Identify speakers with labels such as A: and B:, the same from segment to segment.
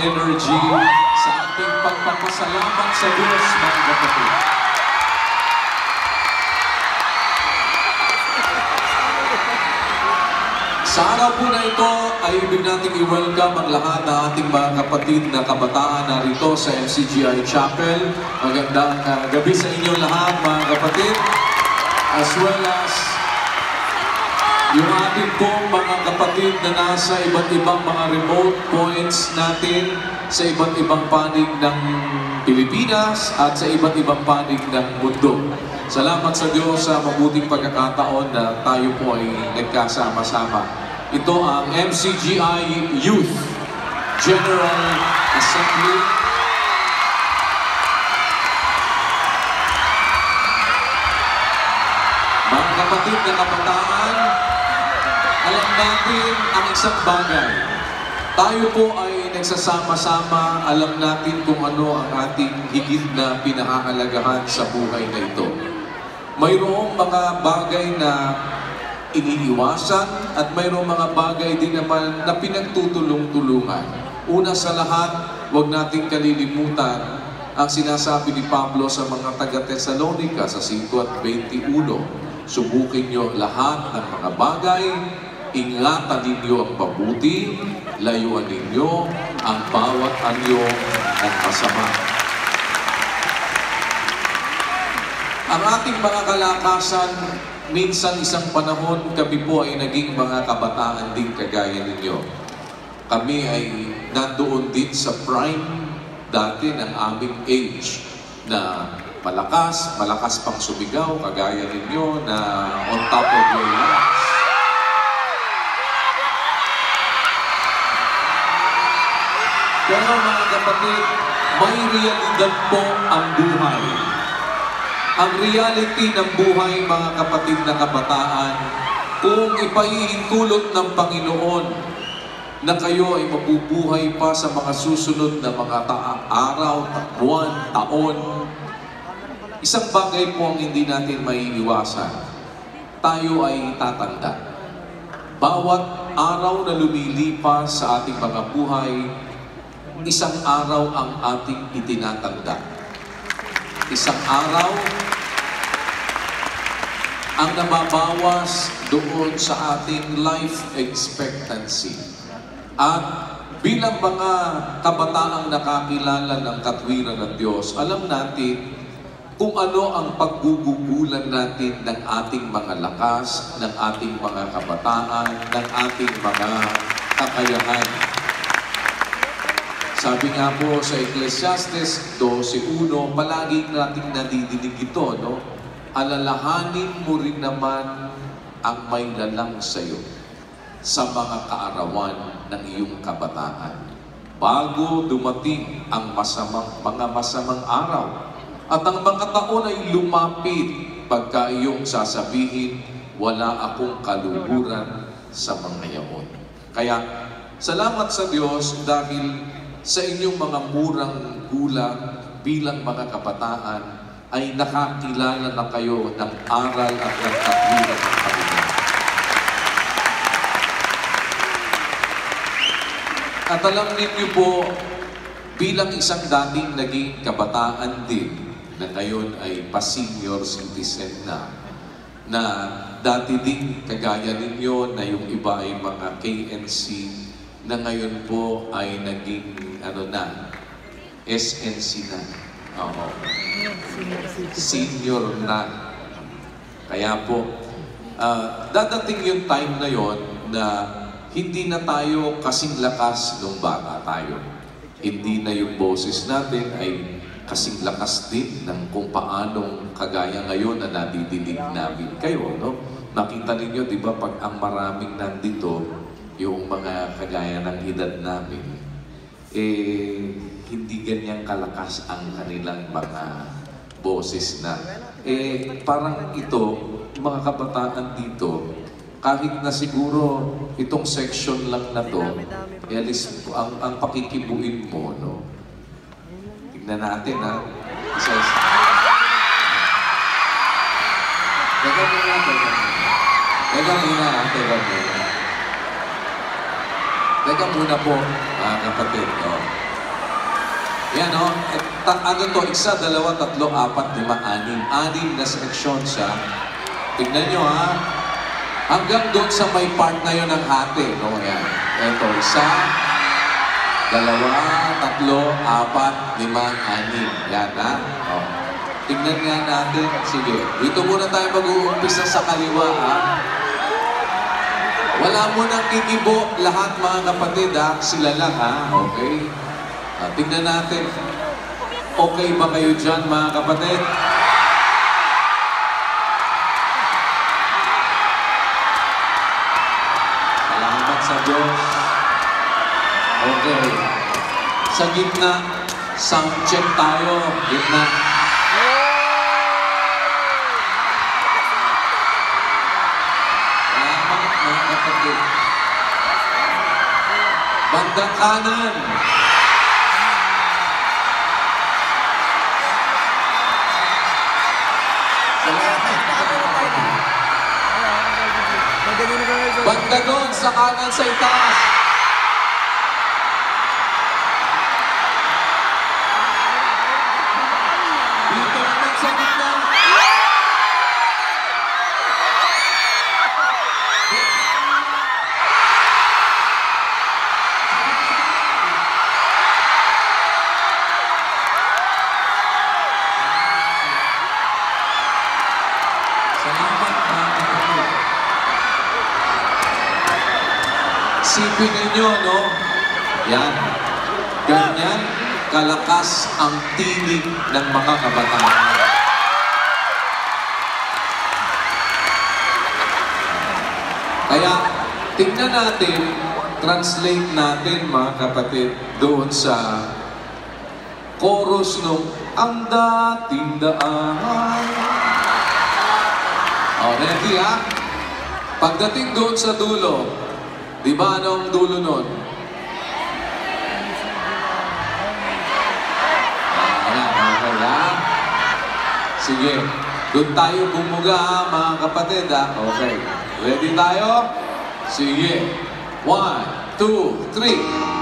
A: energy sa ating pagpapasalamat sa Diyos, mga kapatid. Sa araw po na ito ay ibig natin i-welcome ang lahat ng ating mga kapatid na kabataan narito sa MCGI Chapel. Magandang gabi sa inyo lahat, mga kapatid. As well as yung ating pong mga kapatid na nasa iba't ibang mga remote points natin sa iba't ibang panig ng Pilipinas at sa iba't ibang panig ng mundo. Salamat sa Diyos sa mabuting pagkakataon na tayo po ay nagkasama-sama. Ito ang MCGI Youth General Assembly. Mga kapatid na kabataan, alam natin ang isang bagay. Tayo po ay nagsasama-sama, alam natin kung ano ang ating higit na pinahahalagahan sa buhay na ito. Mayroong mga bagay na iniiwasan at mayroong mga bagay din naman na pinagtutulong-tulungan. Una sa lahat, huwag nating kalilimutan ang sinasabi ni Pablo sa mga taga-Tesalonica sa 5:21. Subukin niyo lahat ng mga bagay, ingatan ninyo ang mabuti, layuan ninyo ang bawat anyo ng masama. Ang ating mga kalakasan, minsan isang panahon kami po ay naging mga kabataan din kagaya ninyo. Kami ay nandoon din sa prime dati ng aming age na malakas pang sumigaw kagaya ninyo na on top of your lives. Pero mga kapatid, may realidad po ang buhay. Ang reality ng buhay, mga kapatid na kabataan, kung ipaihintulot ng Panginoon na kayo ay mabubuhay pa sa mga susunod na mga araw, buwan, taon, isang bagay po ang hindi natin maiiwasan. Tayo ay tatanda. Bawat araw na lumilipas sa ating mga buhay, isang araw ang ating itinatanda. Isang araw ang nababawas doon sa ating life expectancy. At bilang mga kabataang nakakilala ng katwiran ng Diyos, alam natin kung ano ang paggugugulan natin ng ating mga lakas, ng ating mga kabataan, ng ating mga kakayahan. Sabi nga po sa Ecclesiastes 12:1, palagi nating nadidinig ito, no? Alalahanin mo rin naman ang may lalang sa iyo sa mga kaarawan ng iyong kabataan. Bago dumating ang mga masamang araw at ang mga taon ay lumapit pagka iyong sasabihin, wala akong kaluhuran sa mga yaon. Kaya, salamat sa Diyos dahil sa inyong mga murang gulang bilang mga kabataan ay nakakilala na kayo ng aral at ng katwiran ng Panginoon. At alam ninyo po, bilang isang dating naging kabataan din, na ngayon ay pa-senior citizen na dati din kagaya ninyo na yung iba ay mga KNC, na ngayon po ay naging SNC na. Oo. Senior na. Kaya po, dadating yung time na yon na hindi na tayo kasing lakas nung bata tayo. Hindi na yung boses natin ay kasing lakas din ng kung paanong kagaya ngayon na nadidinig namin kayo. No? Nakita ninyo, di ba, pag ang maraming nandito, yung mga kagaya ng edad namin, hindi ganyang kalakas ang kanilang mga boses na. Parang ito, mga kabataan dito, kahit na siguro itong section lang na to, at least ang pakikibuin mo, no? Tignan natin, ha? Teka muna po, mga kapatid. Yan o. Ano to? Isa, dalawa, tatlo, apat, lima, anim. Anim na seksyon siya. Tignan nyo ha. Hanggang doon sa may part na yun ng hati. No? Yan. Ito, isa, dalawa, tatlo, apat, lima, anim. Yan ha. O. Tignan nga natin. Sige. Dito muna tayo mag-uumpisa sa kaliwa ha. Wala mo nang kikibo lahat mga kapatid ha. Sila lang ha. Okay? Tignan natin. Okay ba kayo dyan mga kapatid? Salamat sa Diyos. Okay. Sa gitna, sound check tayo. Gitna. Salamat mga kapatid. Bandang kanan. Banda doon sa kanan sa itaas. Dito naman sa gitna. Salamat mga kapatid. Sipin ninyo, no? Yan. Ganyan kalakas ang tinig ng mga kabataan. Kaya, tingnan natin, translate natin mga kapatid doon sa chorus nung ang dating daan. O, ready ha? Pagdating doon sa dulo, di ba anong dulo nun? Okay ha? Sige, doon tayo bumuga mga kapatid ha? Okay, ready tayo? Sige, 1, 2, 3.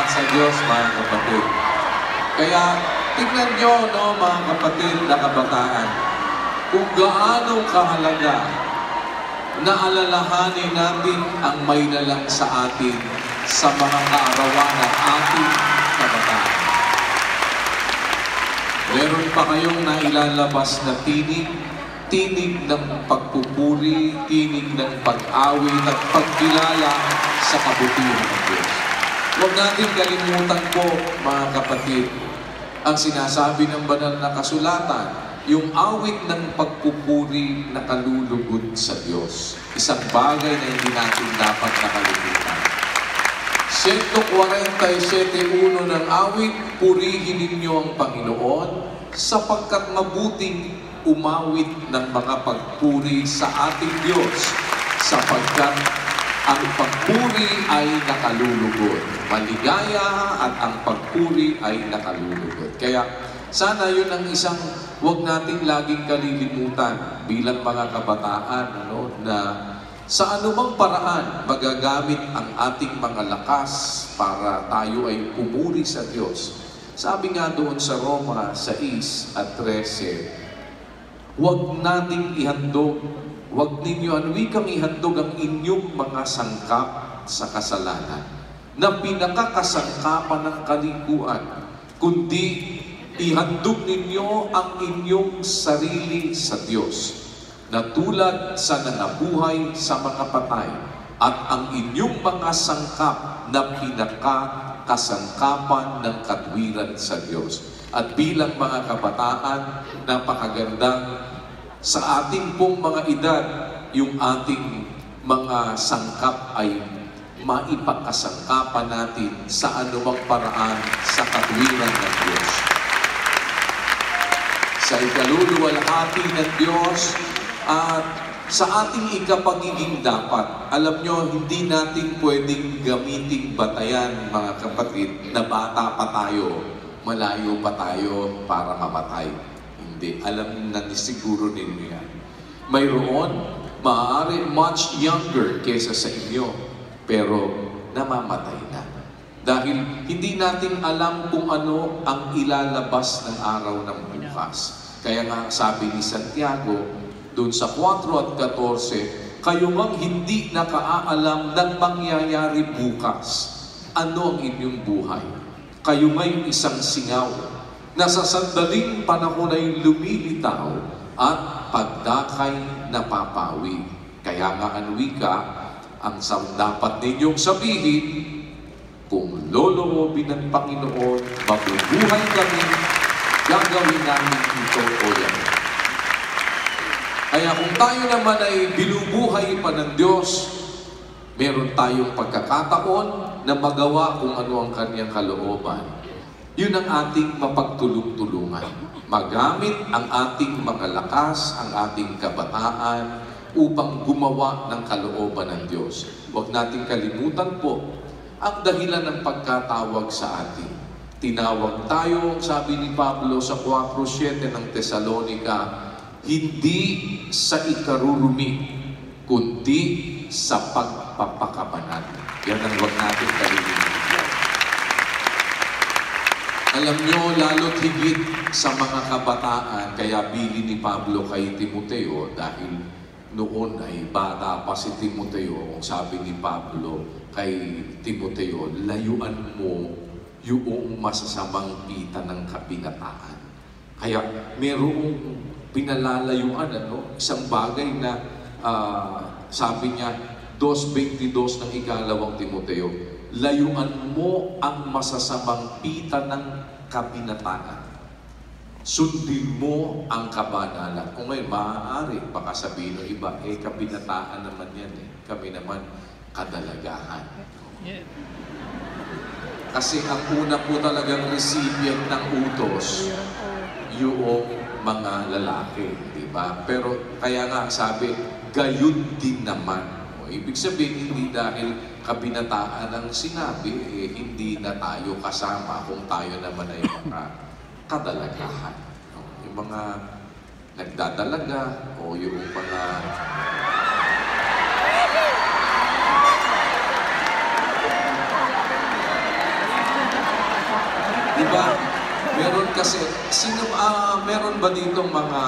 A: Sa Diyos, mga kapatid. Kaya, tignan nyo, no, mga kapatid na kabataan, kung gaano kahalaga na alalahanin natin ang may nalang sa atin sa mga kaarawan ng ating kabataan. Meron pa kayong nailalabas na tinig ng pagpupuri, tinig ng pag-awit at pagkilala sa kabutihan ng Diyos. Huwag natin kalimutan po, mga kapatid, ang sinasabi ng banal na kasulatan, yung awit ng pagpupuri na kalulugod sa Diyos. Isang bagay na hindi natin dapat nakalimutan. 147:1 ng awit, purihin ninyo ang Panginoon sapagkat mabuting umawit ng mga pagpuri sa ating Diyos sapagkat ang pagpuri ay nakalulugod. Maligaya at ang pagpuri ay nakalulugod. Kaya sana yun ang isang huwag nating laging kalilimutan bilang mga kabataan, ano, na sa anumang paraan magagamit ang ating mga lakas para tayo ay pumuri sa Diyos. Sabi nga doon sa Roma 6:13, huwag nating ihandog, huwag ninyo anwikang ihandog ang inyong mga sangkap sa kasalanan na pinakakasangkapan ng kalikuan, kundi ihandog ninyo ang inyong sarili sa Diyos na tulad sa nangabuhay sa mga patay at ang inyong mga sangkap na pinakakasangkapan ng katwiran sa Diyos. At bilang mga kabataan, napakagandang sa ating pong mga edad, yung ating mga sangkap ay maipagkasangkapan natin sa anumang paraan sa katuwiran ng Diyos. Sa ikaluluwalhati ng Diyos at sa ating ikapagiging dapat, alam nyo, hindi natin pwedeng gamiting batayan, mga kapatid, na bata pa tayo, malayo pa tayo para mamatay. Hindi. Alam na siguro ninyo yan. Mayroon, maaari much younger kesa sa inyo, pero namamatay na. Dahil hindi natin alam kung ano ang ilalabas ng araw ng bukas. Kaya nga sabi ni Santiago, doon sa 4 at 14, kayo mang hindi nakaalam ng mangyayari bukas. Ano ang inyong buhay? Kayo ngayong isang singaw na sa sandaling panahon ay lumilitaw at pagdakay napapawi. Kaya nga ang wika, ang dapat ninyong sabihin, kung loloobin ng Panginoon, mabubuhay kami, gagawin namin ito o yan. Kaya kung tayo naman ay binubuhay pa ng Diyos, meron tayong pagkakataon na magawa kung ano ang kanyang kalooban. Yun ang ating mapagtulong-tulungan. Magamit ang ating mga lakas, ang ating kabataan, upang gumawa ng kalooban ng Diyos. Huwag nating kalimutan po ang dahilan ng pagkatawag sa atin. Tinawag tayo, sabi ni Pablo sa 4:7 ng Tesalonica, hindi sa ikarurumi, kundi sa pagpapakabanal. Yan ang huwag natin kalilimutan. Alam nyo, lalo't higit sa mga kabataan, kaya bili ni Pablo kay Timoteo, dahil noon ay bata pa si Timoteo, sabi ni Pablo kay Timoteo, layuan mo yung masasamang pita ng kabinataan. Kaya merong pinalalayuan, isang bagay na sabi niya, 2:22 ng ikalawang Timoteo, layuan mo ang masasamang pita ng kabinataan. Sundin mo ang kabanalan. Kung ngayon, maaari, baka sabihin ng iba, kabinataan naman yan Kami naman, kadalagahan. Kasi ang una po talagang recipient ng utos, yung mga lalaki, di ba? Pero kaya nga sabi, gayon din naman. Ibig sabihin, hindi dahil kabinataan ang sinabi, hindi na tayo kasama kung tayo naman ay mga kadalagahan. Yung mga nagdadalaga o yung mga diba? Meron kasi, meron ba ditong mga